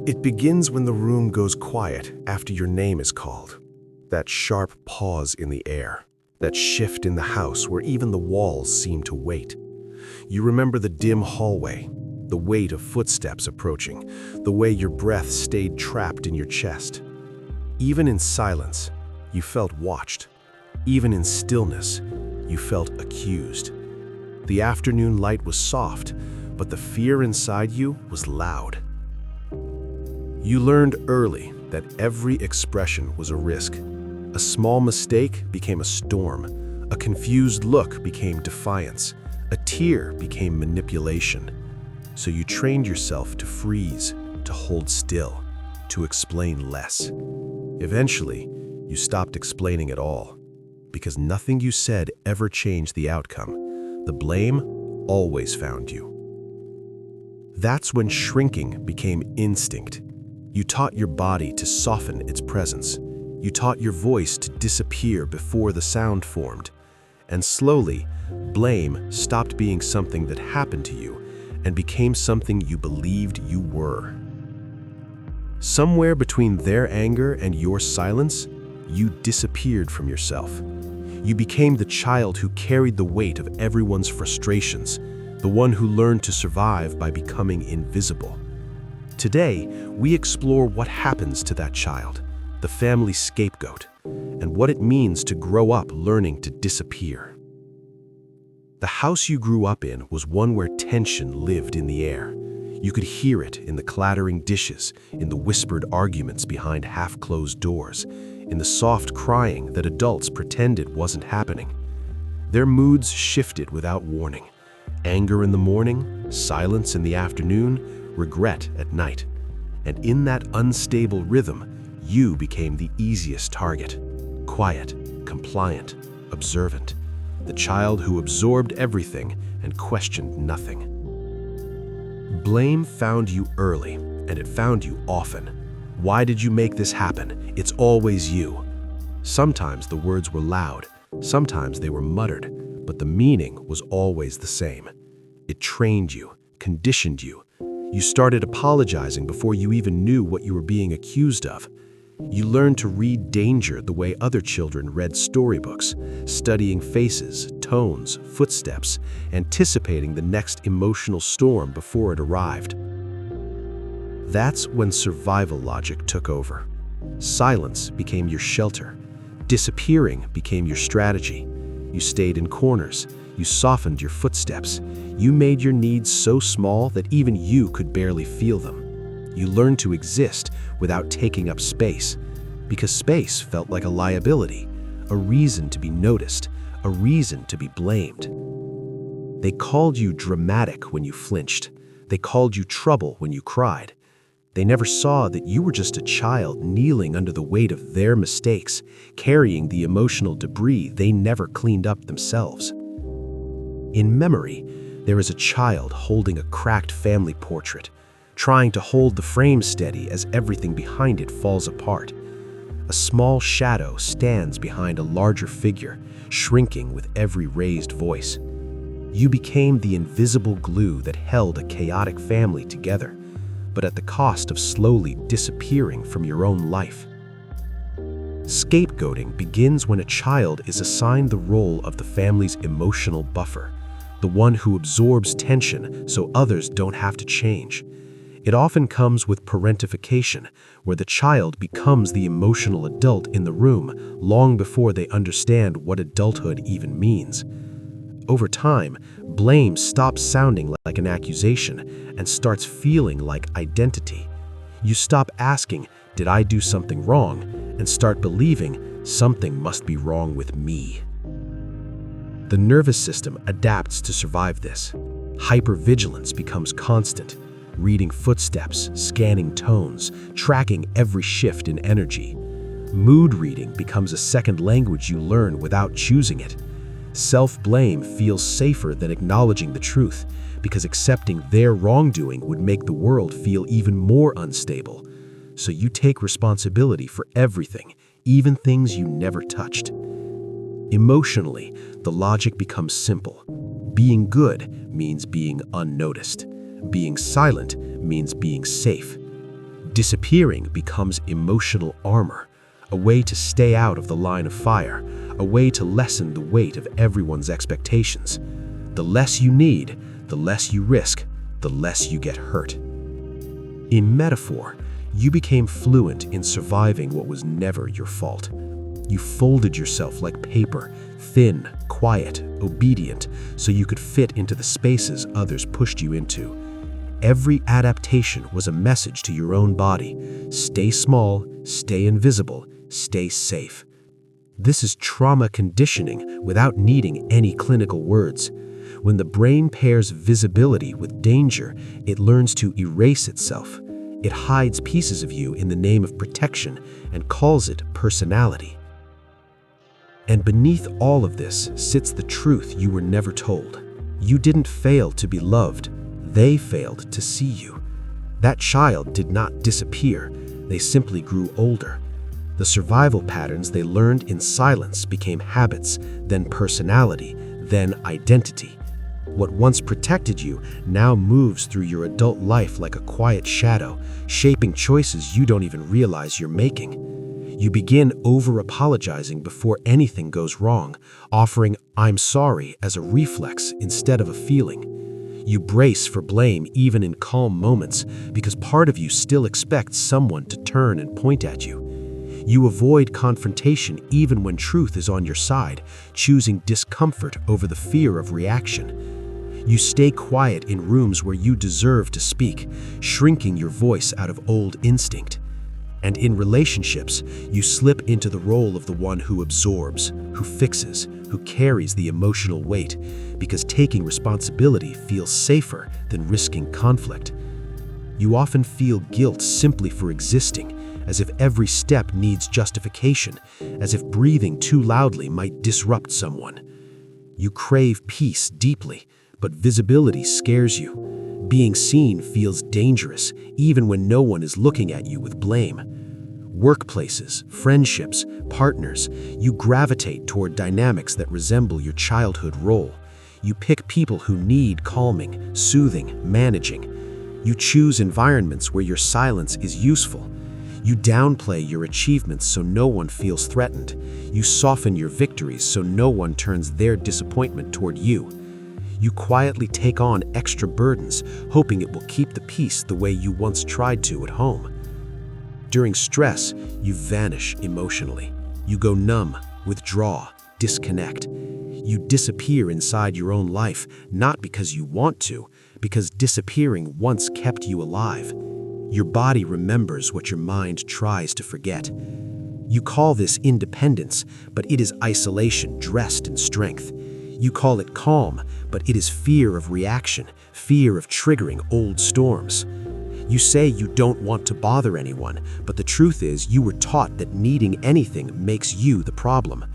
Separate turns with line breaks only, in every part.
It begins when the room goes quiet after your name is called. That sharp pause in the air, that shift in the house where even the walls seem to wait. You remember the dim hallway, the weight of footsteps approaching, the way your breath stayed trapped in your chest. Even in silence, you felt watched. Even in stillness, you felt accused. The afternoon light was soft, but the fear inside you was loud. You learned early that every expression was a risk. A small mistake became a storm. A confused look became defiance. A tear became manipulation. So you trained yourself to freeze, to hold still, to explain less. Eventually, you stopped explaining at all, because nothing you said ever changed the outcome. The blame always found you. That's when shrinking became instinct. You taught your body to soften its presence. You taught your voice to disappear before the sound formed. And slowly, blame stopped being something that happened to you and became something you believed you were. Somewhere between their anger and your silence, you disappeared from yourself. You became the child who carried the weight of everyone's frustrations, the one who learned to survive by becoming invisible. Today, we explore what happens to that child, the family scapegoat, and what it means to grow up learning to disappear. The house you grew up in was one where tension lived in the air. You could hear it in the clattering dishes, in the whispered arguments behind half-closed doors, in the soft crying that adults pretended wasn't happening. Their moods shifted without warning. Anger in the morning, silence in the afternoon, regret at night. And in that unstable rhythm, you became the easiest target. Quiet, compliant, observant. The child who absorbed everything and questioned nothing. Blame found you early, and it found you often. Why did you make this happen? It's always you. Sometimes the words were loud, sometimes they were muttered, but the meaning was always the same. It trained you, conditioned you. You started apologizing before you even knew what you were being accused of. You learned to read danger the way other children read storybooks, studying faces, tones, footsteps, anticipating the next emotional storm before it arrived. That's when survival logic took over. Silence became your shelter. Disappearing became your strategy. You stayed in corners. You softened your footsteps. You made your needs so small that even you could barely feel them. You learned to exist without taking up space, because space felt like a liability, a reason to be noticed, a reason to be blamed. They called you dramatic when you flinched. They called you trouble when you cried. They never saw that you were just a child kneeling under the weight of their mistakes, carrying the emotional debris they never cleaned up themselves. In memory, there is a child holding a cracked family portrait, trying to hold the frame steady as everything behind it falls apart. A small shadow stands behind a larger figure, shrinking with every raised voice. You became the invisible glue that held a chaotic family together, but at the cost of slowly disappearing from your own life. Scapegoating begins when a child is assigned the role of the family's emotional buffer, the one who absorbs tension so others don't have to change. It often comes with parentification, where the child becomes the emotional adult in the room long before they understand what adulthood even means. Over time, blame stops sounding like an accusation and starts feeling like identity. You stop asking, "Did I do something wrong?" and start believing, "Something must be wrong with me." The nervous system adapts to survive this. Hypervigilance becomes constant, reading footsteps, scanning tones, tracking every shift in energy. Mood reading becomes a second language you learn without choosing it. Self-blame feels safer than acknowledging the truth, because accepting their wrongdoing would make the world feel even more unstable. So you take responsibility for everything, even things you never touched. Emotionally, the logic becomes simple. Being good means being unnoticed. Being silent means being safe. Disappearing becomes emotional armor, a way to stay out of the line of fire, a way to lessen the weight of everyone's expectations. The less you need, the less you risk, the less you get hurt. In metaphor, you became fluent in surviving what was never your fault. You folded yourself like paper, thin, quiet, obedient, so you could fit into the spaces others pushed you into. Every adaptation was a message to your own body. Stay small, stay invisible, stay safe. This is trauma conditioning without needing any clinical words. When the brain pairs visibility with danger, it learns to erase itself. It hides pieces of you in the name of protection and calls it personality. And beneath all of this sits the truth you were never told. You didn't fail to be loved. They failed to see you. That child did not disappear. They simply grew older. The survival patterns they learned in silence became habits, then personality, then identity. What once protected you now moves through your adult life like a quiet shadow, shaping choices you don't even realize you're making. You begin over-apologizing before anything goes wrong, offering "I'm sorry" as a reflex instead of a feeling. You brace for blame even in calm moments because part of you still expects someone to turn and point at you. You avoid confrontation even when truth is on your side, choosing discomfort over the fear of reaction. You stay quiet in rooms where you deserve to speak, shrinking your voice out of old instinct. And in relationships, you slip into the role of the one who absorbs, who fixes, who carries the emotional weight, because taking responsibility feels safer than risking conflict. You often feel guilt simply for existing, as if every step needs justification, as if breathing too loudly might disrupt someone. You crave peace deeply, but visibility scares you. Being seen feels dangerous, even when no one is looking at you with blame. Workplaces, friendships, partners, you gravitate toward dynamics that resemble your childhood role. You pick people who need calming, soothing, managing. You choose environments where your silence is useful. You downplay your achievements so no one feels threatened. You soften your victories so no one turns their disappointment toward you. You quietly take on extra burdens, hoping it will keep the peace the way you once tried to at home. During stress, you vanish emotionally. You go numb, withdraw, disconnect. You disappear inside your own life, not because you want to, because disappearing once kept you alive. Your body remembers what your mind tries to forget. You call this independence, but it is isolation dressed in strength. You call it calm, but it is fear of reaction, fear of triggering old storms. You say you don't want to bother anyone, but the truth is you were taught that needing anything makes you the problem.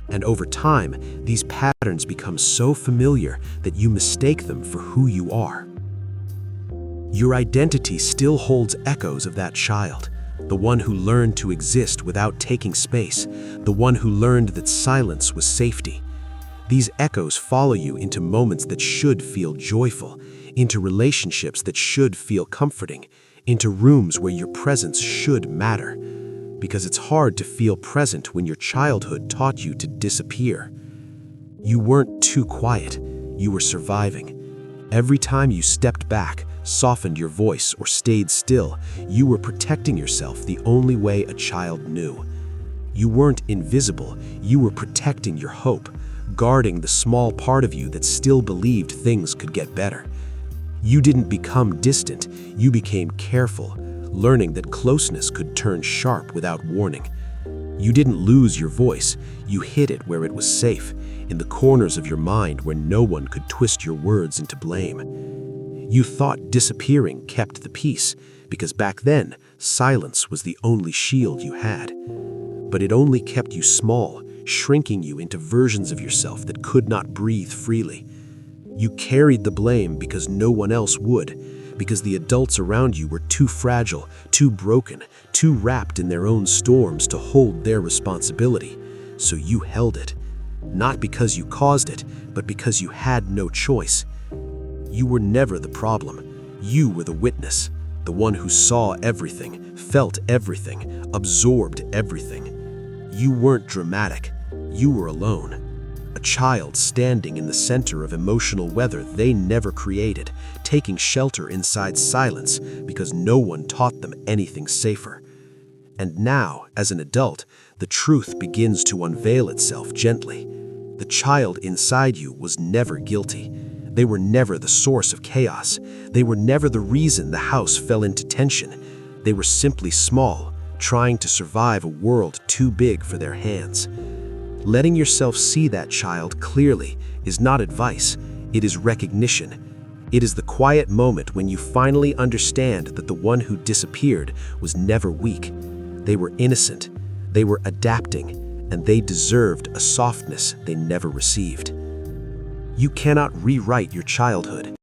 And over time, these patterns become so familiar that you mistake them for who you are. Your identity still holds echoes of that child, the one who learned to exist without taking space, the one who learned that silence was safety. These echoes follow you into moments that should feel joyful, into relationships that should feel comforting, into rooms where your presence should matter. Because it's hard to feel present when your childhood taught you to disappear. You weren't too quiet, you were surviving. Every time you stepped back, softened your voice, or stayed still, you were protecting yourself the only way a child knew. You weren't invisible, you were protecting your hope, guarding the small part of you that still believed things could get better. You didn't become distant, you became careful, learning that closeness could turn sharp without warning. You didn't lose your voice, you hid it where it was safe, in the corners of your mind where no one could twist your words into blame. You thought disappearing kept the peace, because back then, silence was the only shield you had. But it only kept you small, shrinking you into versions of yourself that could not breathe freely. You carried the blame because no one else would, because the adults around you were too fragile, too broken, too wrapped in their own storms to hold their responsibility. So you held it. Not because you caused it, but because you had no choice. You were never the problem. You were the witness. the one who saw everything, felt everything, absorbed everything. You weren't dramatic. You were alone. A child standing in the center of emotional weather they never created, taking shelter inside silence because no one taught them anything safer. And now, as an adult, the truth begins to unveil itself gently. The child inside you was never guilty. They were never the source of chaos. They were never the reason the house fell into tension. They were simply small, trying to survive a world too big for their hands. Letting yourself see that child clearly is not advice, it is recognition. It is the quiet moment when you finally understand that the one who disappeared was never weak. They were innocent, they were adapting, and they deserved a softness they never received. You cannot rewrite your childhood.